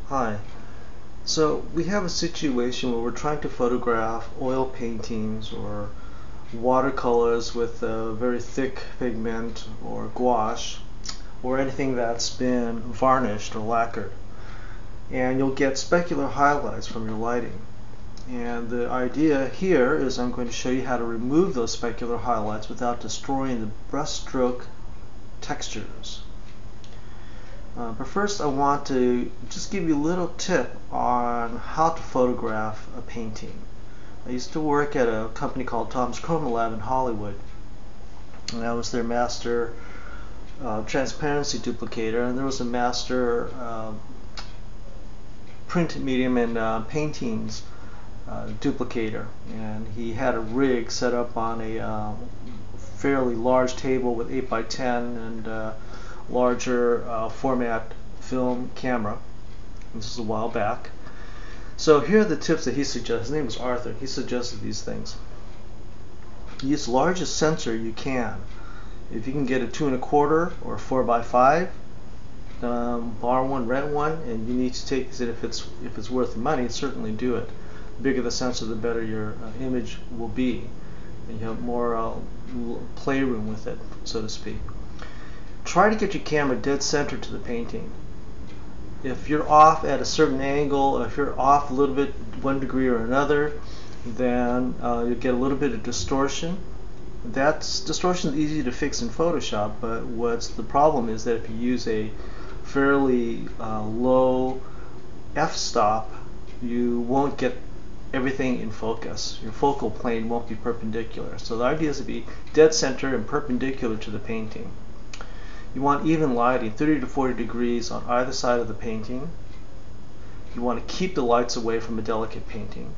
Hi. So we have a situation where we're trying to photograph oil paintings or watercolors with a very thick pigment or gouache or anything that's been varnished or lacquered. And you'll get specular highlights from your lighting. And the idea here is I'm going to show you how to remove those specular highlights without destroying the brushstroke textures. But first I want to just give you a little tip on how to photograph a painting. I used to work at a company called Tom's Chroma Lab in Hollywood, and I was their master transparency duplicator, and there was a master print medium and paintings duplicator, and he had a rig set up on a fairly large table with 8 by 10 and larger format film camera. This is a while back. So here are the tips that he suggested. His name was Arthur. He suggested these things. Use the largest sensor you can. If you can get a 2 1/4 or a 4 by 5, borrow one, rent one, and you need to take it if it's worth the money. Certainly do it. The bigger the sensor, the better your image will be, and you have more playroom with it, so to speak. Try to get your camera dead center to the painting. If you're off at a certain angle, if you're off a little bit 1 degree or another, then you'll get a little bit of distortion. Distortion is easy to fix in Photoshop, but what's the problem is that if you use a fairly low f-stop, you won't get everything in focus. Your focal plane won't be perpendicular. So the idea is to be dead center and perpendicular to the painting. You want even lighting, 30 to 40 degrees on either side of the painting. You want to keep the lights away from a delicate painting.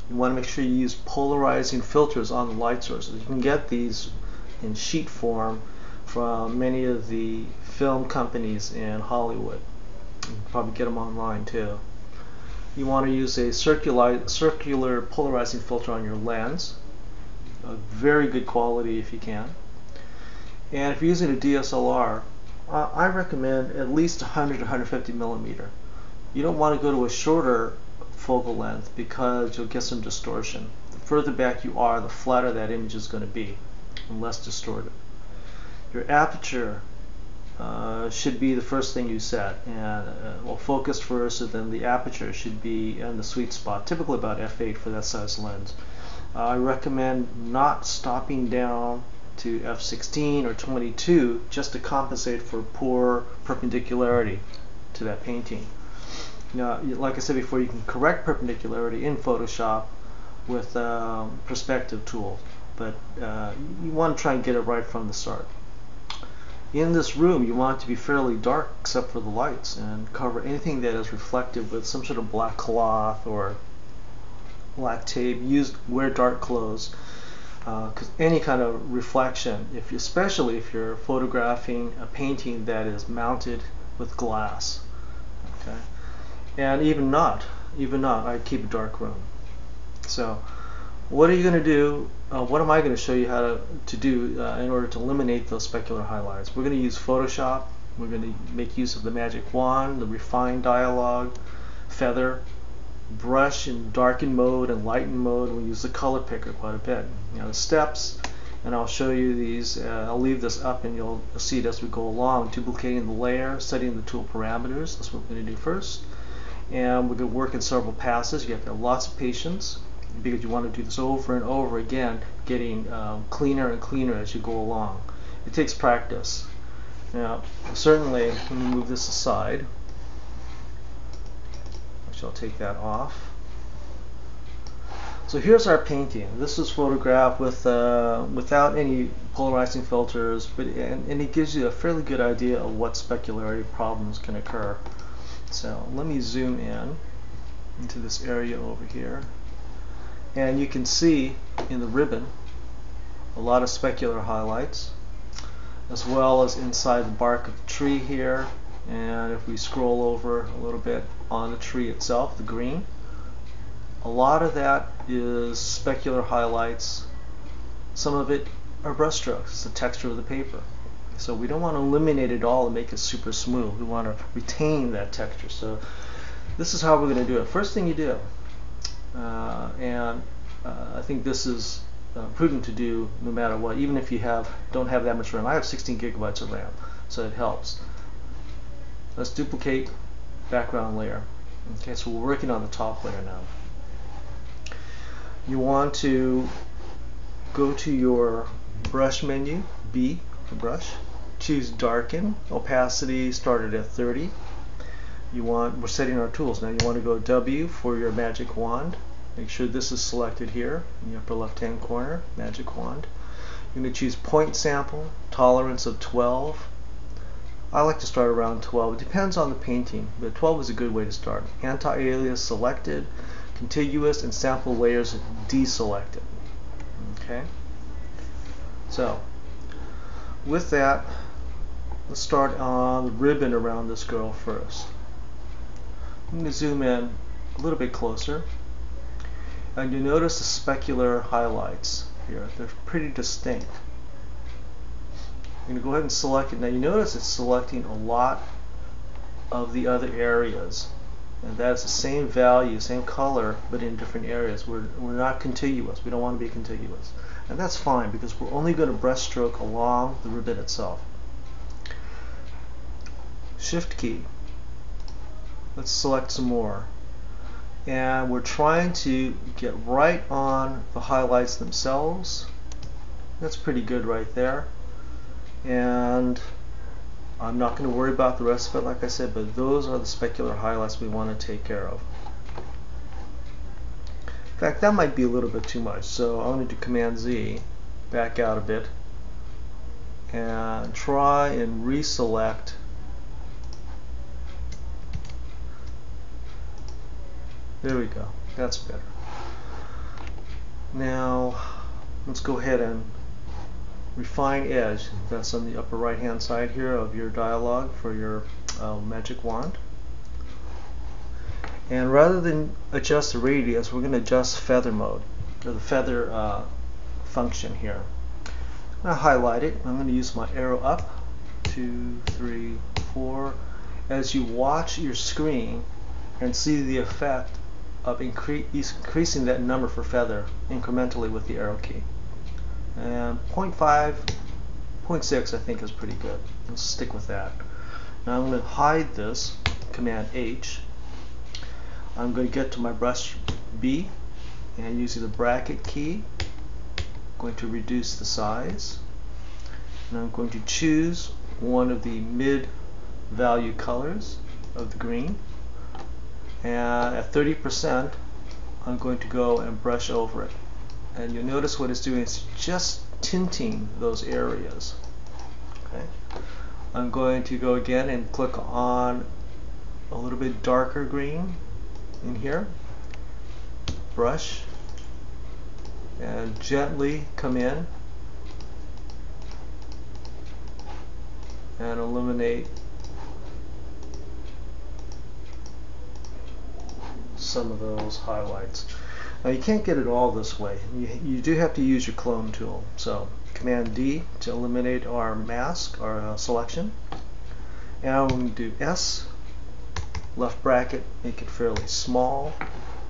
You want to make sure you use polarizing filters on the light sources. You can get these in sheet form from many of the film companies in Hollywood. You can probably get them online too. You want to use a circular polarizing filter on your lens. A very good quality if you can. And if you're using a DSLR, I recommend at least 100 to 150 millimeter. You don't want to go to a shorter focal length because you'll get some distortion. The further back you are, the flatter that image is going to be and less distorted. Your aperture should be the first thing you set, and well, focus first, and then the aperture should be in the sweet spot, typically about f8 for that size lens. I recommend not stopping down to f16 or 22 just to compensate for poor perpendicularity to that painting. Now, like I said before, you can correct perpendicularity in Photoshop with perspective tool, but you want to try and get it right from the start. In this room, you want it to be fairly dark except for the lights, and cover anything that is reflective with some sort of black cloth or black tape. Wear dark clothes. Because any kind of reflection, especially if you're photographing a painting that is mounted with glass, okay, and even not, I keep a dark room. So, what are you going to do? What am I going to show you how to do in order to eliminate those specular highlights? We're going to use Photoshop. We're going to make use of the magic wand, the refine dialog, feather, brush in darken mode and lighten mode. We use the color picker quite a bit. The steps, and I'll show you these. I'll leave this up and you'll see it as we go along. Duplicating the layer, setting the tool parameters. That's what we're going to do first. And we're going to work in several passes. You have to have lots of patience because you want to do this over and over again, getting cleaner and cleaner as you go along. It takes practice. Now, certainly, let me move this aside. I'll take that off. So here's our painting. This is photographed with without any polarizing filters, and it gives you a fairly good idea of what specularity problems can occur. So let me zoom in into this area over here, and you can see in the ribbon a lot of specular highlights, as well as inside the bark of the tree here. And if we scroll over a little bit on the tree itself, the green, a lot of that is specular highlights. Some of it are brush strokes. It's the texture of the paper. So we don't want to eliminate it all and make it super smooth. We want to retain that texture. So this is how we're going to do it. First thing you do, I think this is prudent to do no matter what, even if you don't have that much RAM. I have 16 gigabytes of RAM, so it helps. Let's duplicate background layer. Okay, so we're working on the top layer now. You want to go to your brush menu, B for brush, choose darken, opacity started at 30. We're setting our tools now. You want to go W for your magic wand. Make sure this is selected here in the upper left hand corner, magic wand. You're going to choose point sample, tolerance of 12. I like to start around 12. It depends on the painting, but 12 is a good way to start. Anti-alias selected, contiguous and sample layers deselected. Okay. So with that, let's start on the ribbon around this girl first. I'm going to zoom in a little bit closer, and you notice the specular highlights here. They're pretty distinct. I'm going to go ahead and select it. Now you notice it's selecting a lot of the other areas, and that's the same value, same color, but in different areas. We're not contiguous. We don't want to be contiguous, and that's fine because we're only going to brush stroke along the ribbon itself. Shift key. Let's select some more, and we're trying to get right on the highlights themselves. That's pretty good right there. And I'm not going to worry about the rest of it, like I said, but those are the specular highlights we want to take care of. In fact, that might be a little bit too much, so I'm going to do Command Z, back out a bit, and try and reselect There we go. That's better. Now let's go ahead and refine edge. That's on the upper right hand side here of your dialog for your magic wand. And rather than adjust the radius, we're going to adjust feather mode, or the feather function here. I'm going to highlight it. I'm going to use my arrow up, 2, 3, 4. As you watch your screen and see the effect of increasing that number for feather incrementally with the arrow key. And 0.5, 0.6 I think is pretty good. Let's stick with that. Now I'm going to hide this, Command H. I'm going to get to my brush B, and using the bracket key, I'm going to reduce the size. And I'm going to choose one of the mid value colors of the green. And at 30%, I'm going to go and brush over it. And you'll notice what it's doing is just tinting those areas. Okay. I'm going to go again and click on a little bit darker green in here, brush, and gently come in and eliminate some of those highlights. Now you can't get it all this way. You do have to use your clone tool. So Command D to eliminate our mask, our selection. And I'm going to do S, left bracket, make it fairly small.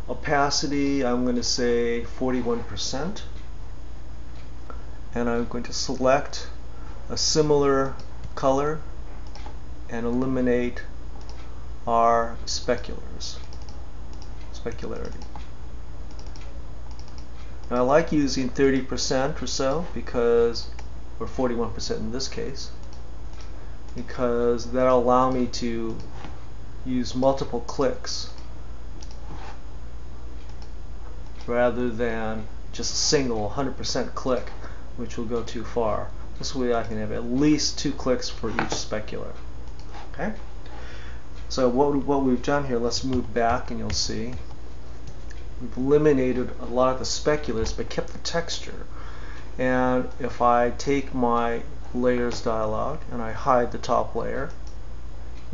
Opacity, I'm going to say 41%. And I'm going to select a similar color and eliminate our specularity. Now I like using 30% or so because, or 41% in this case, because that'll allow me to use multiple clicks rather than just a single 100% click, which will go too far. This way I can have at least 2 clicks for each specular. Okay? So what we've done here, let's move back and you'll see we've eliminated a lot of the speculars but kept the texture. And if I take my layers dialog and I hide the top layer,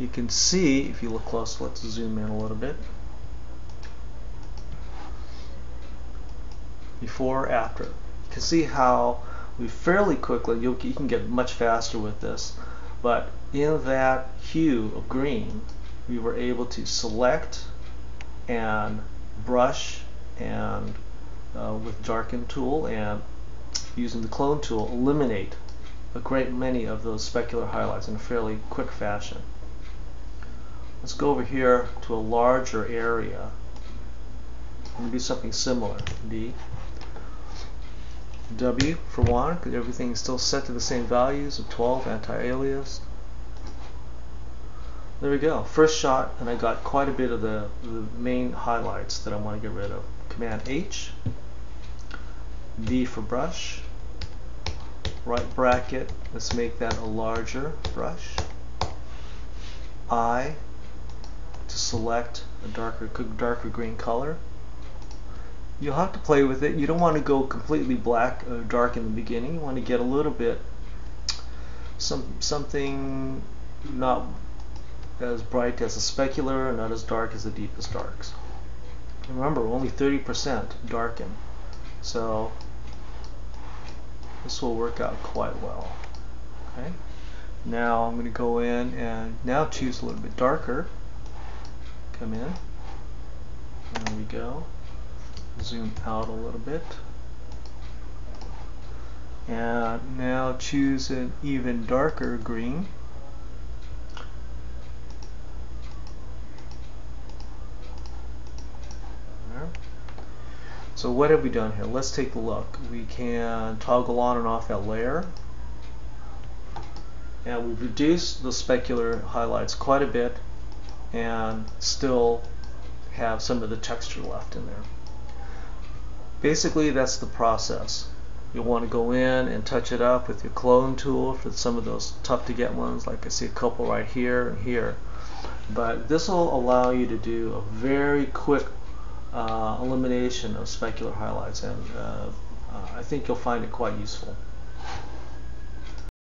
you can see, if you look close, let's zoom in a little bit, before or after. You can see how we fairly quickly, you can get much faster with this, but in that hue of green, we were able to select and brush and with darken tool and using the clone tool eliminate a great many of those specular highlights in a fairly quick fashion. Let's go over here to a larger area and do something similar. D, W for one, because everything is still set to the same values of 12 anti-alias. There we go. First shot, and I got quite a bit of the main highlights that I want to get rid of. Command H, D for brush, right bracket, let's make that a larger brush. I to select a darker green color. You'll have to play with it. You don't want to go completely black or dark in the beginning. You want to get a little bit something not as bright as a specular and not as dark as the deepest darks. And remember, only 30% darken, so this will work out quite well. Okay. Now I'm going to go in and now choose a little bit darker. Come in. There we go. Zoom out a little bit. And now choose an even darker green. There. So what have we done here? Let's take a look. We can toggle on and off that layer. And we've reduced the specular highlights quite a bit and still have some of the texture left in there. Basically, that's the process. You'll want to go in and touch it up with your clone tool for some of those tough to get ones, like I see a couple right here and here. But this will allow you to do a very quick elimination of specular highlights, and I think you'll find it quite useful.